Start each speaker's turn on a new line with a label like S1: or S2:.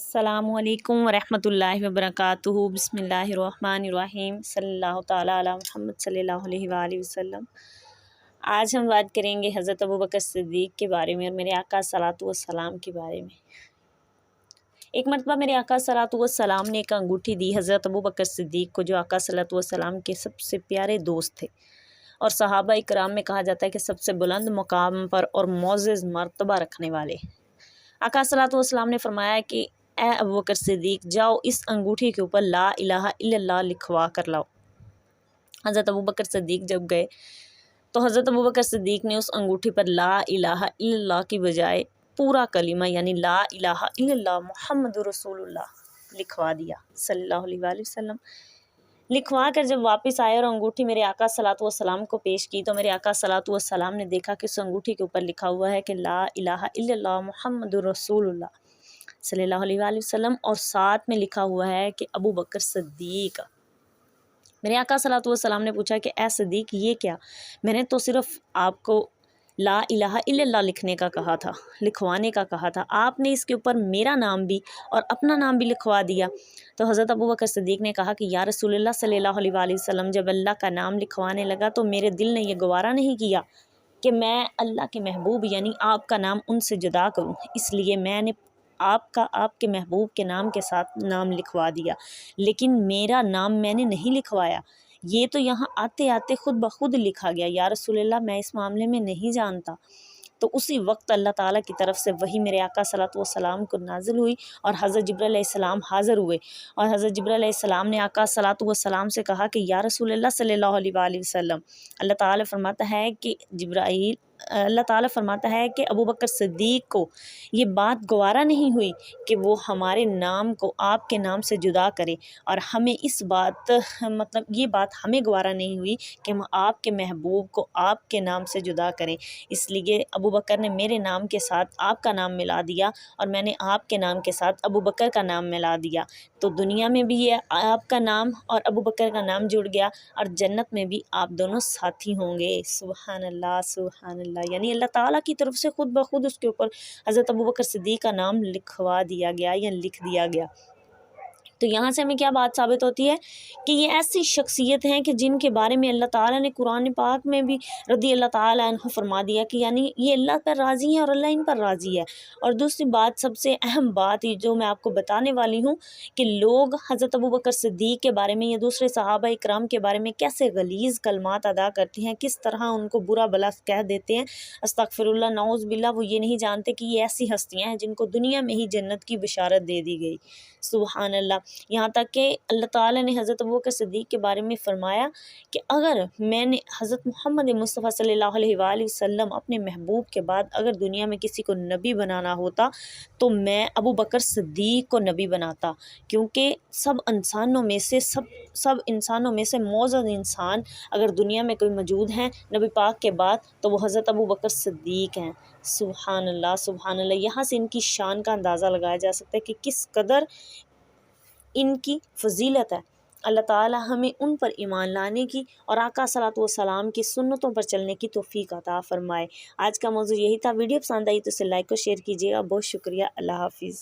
S1: अस्सलामु अलैकुम वरहमतुल्लाहि वबरकातुहू। बिस्मिल्लाहिर्रहमानिर्रहीम। सल्लल्लाहु ताला अला मुहम्मद सल्लल्लाहु अलैहि वसल्लम। आज हम बात करेंगे हज़रत अबू बकर सिद्दीक़ के बारे में और मेरे आका सलातो व सलाम के बारे में। एक मरतबा मेरे आका सलातो व सलाम ने एक अंगूठी दी हज़रत अबू बकर सिद्दीक़ को, जो आका सलातो व सलाम के सबसे प्यारे दोस्त थे और सहाबा इकराम में कहा जाता है कि सबसे बुलंद मुकाम पर और मोअज़्ज़ज़ मर्तबा रखने वाले। आका सलातो व सलाम ने फरमाया कि ए अबू बकर सिद्दीक़, जाओ इस अंगूठी के ऊपर ला इलाहा इल्लल्लाह लिखवा कर लाओ। हज़रत अबू बकर सिद्दीक़ जब गए तो हज़रत अबू बकर सिद्दीक़ ने उस अंगूठी पर ला इलाहा इल्लल्लाह की बजाय पूरा कलीमा यानी ला इलाहा इल्लल्लाह मुहम्मदुर रसूलुल्लाह लिखवा दिया सल्लल्लाहु अलैहि वसल्लम। लिखवा कर जब वापस आए और अंगूठी मेरे आका सलातो व सलाम को पेश की तो मेरे आका सलातो व सलाम ने देखा कि उस अंगूठी के ऊपर लिखा हुआ है कि ला इलाहा इल्लल्लाह मुहम्मदुर रसूलुल्लाह सल्लल्लाहु अलैहि वसल्लम, और साथ में लिखा हुआ है कि अबू बकर सिद्दीक़। मेरे आका सलातो व सलाम ने पूछा कि ए सिद्दीक़, ये क्या? मैंने तो सिर्फ़ आपको ला इलाहा इल्लल्लाह लिखने का कहा था, लिखवाने का कहा था, आपने इसके ऊपर मेरा नाम भी और अपना नाम भी लिखवा दिया। तो हज़रत अबू बकर सिद्दीक़ ने कहा कि या रसूलल्लाह सल्लल्लाहु अलैहि वसल्लम, जब अल्लाह का नाम लिखवाने लगा तो मेरे दिल ने यह गवारा नहीं किया कि मैं अल्लाह के महबूब यानी आपका नाम उनसे जुदा करूं, इसलिए मैंने आपका आपके महबूब के नाम के साथ नाम लिखवा दिया, लेकिन मेरा नाम मैंने नहीं लिखवाया। ये तो यहाँ आते आते खुद ब खुद लिखा गया, या रसूलल्लाह मैं इस मामले में नहीं जानता। तो उसी वक्त अल्लाह ताला की तरफ से वही मेरे आका सलातो व सलाम को नाजिल हुई और हज़रत जिब्राइल अलैहिस्सलाम हाज़िर हुए और हज़रत जिब्राइल अलैहिस्सलाम ने आका सलातो व सलाम से कहा कि या रसूलल्लाह सल्लल्लाहु अलैहि वसल्लम, अल्लाह ताला फरमाता है कि अल्लाह ताला फरमाता है कि अबू बकर सिद्दीक़ को ये बात गवारा नहीं हुई कि वो हमारे नाम को आपके नाम से जुदा करे, और हमें इस बात मतलब ये बात हमें गवारा नहीं हुई कि हम आपके महबूब को आपके नाम से जुदा करें। इसलिए अबू बकर ने मेरे नाम के साथ आपका नाम मिला दिया और मैंने आपके नाम के साथ अबू बकर का नाम मिला दिया। तो दुनिया में भी ये आपका नाम और अबू बकर का नाम जुड़ गया और जन्नत में भी आप दोनों साथी होंगे। सुभान अल्लाह, सुभान अल्लाह। यानी अल्लाह ताला की तरफ से खुद ब खुद उसके ऊपर हज़रत अबू बकर सिद्दीक़ का नाम लिखवा दिया गया या लिख दिया गया। तो यहाँ से हमें क्या बात साबित होती है कि ये ऐसी शख्सियत हैं कि जिनके बारे में अल्लाह ताला ने कुरान पाक में भी रदी अल्लाह ताला अन्हु फरमा दिया कि यानी ये अल्लाह पर राज़ी हैं और अल्लाह इन पर राज़ी है। और दूसरी बात, सबसे अहम बात ये जो मैं आपको बताने वाली हूँ कि लोग हज़रत अबू बकर सिद्दीक़ के बारे में या दूसरे सहाबा इकराम के बारे में कैसे गलीज़ कलमात अदा करते हैं, किस तरह उनको बुरा भला कह देते हैं, अस्तगफिरुल्लाह नऊज़ बिल्लाह। वो ये नहीं जानते कि ये ऐसी हस्तियाँ हैं जिनको दुनिया में ही जन्नत की बिशारत दे दी गई। सुभान अल्लाह। यहाँ तक कि अल्लाह ताला ने हज़रत अबू बकर सिद्दीक़ के बारे में फ़रमाया कि अगर मैंने हज़रत मोहम्मद मुस्तफ़ा सल्लल्लाहु अलैहि वसल्लम अपने महबूब के बाद अगर दुनिया में किसी को नबी बनाना होता तो मैं अबू बकर सिद्दीक़ को नबी बनाता, क्योंकि सब इंसानों में से मौजूद इंसान अगर दुनिया में कोई मौजूद हैं नबी पाक के बाद तो वो हज़रत अबू बकर सिद्दीक़ हैं। सुभान अल्लाह, सुभान अल्लाह। यहाँ से इनकी शान का अंदाज़ा लगाया जा सकता है कि किस कदर इनकी फजीलत है। अल्लाह ताला हमें उन पर ईमान लाने की और आका सलातो व सलाम की सुन्नतों पर चलने की तौफीक अता फ़रमाए। आज का मौजू यही था। वीडियो पसंद आई तो इसे लाइक और शेयर कीजिएगा। बहुत शुक्रिया। अल्लाह हाफ़िज़।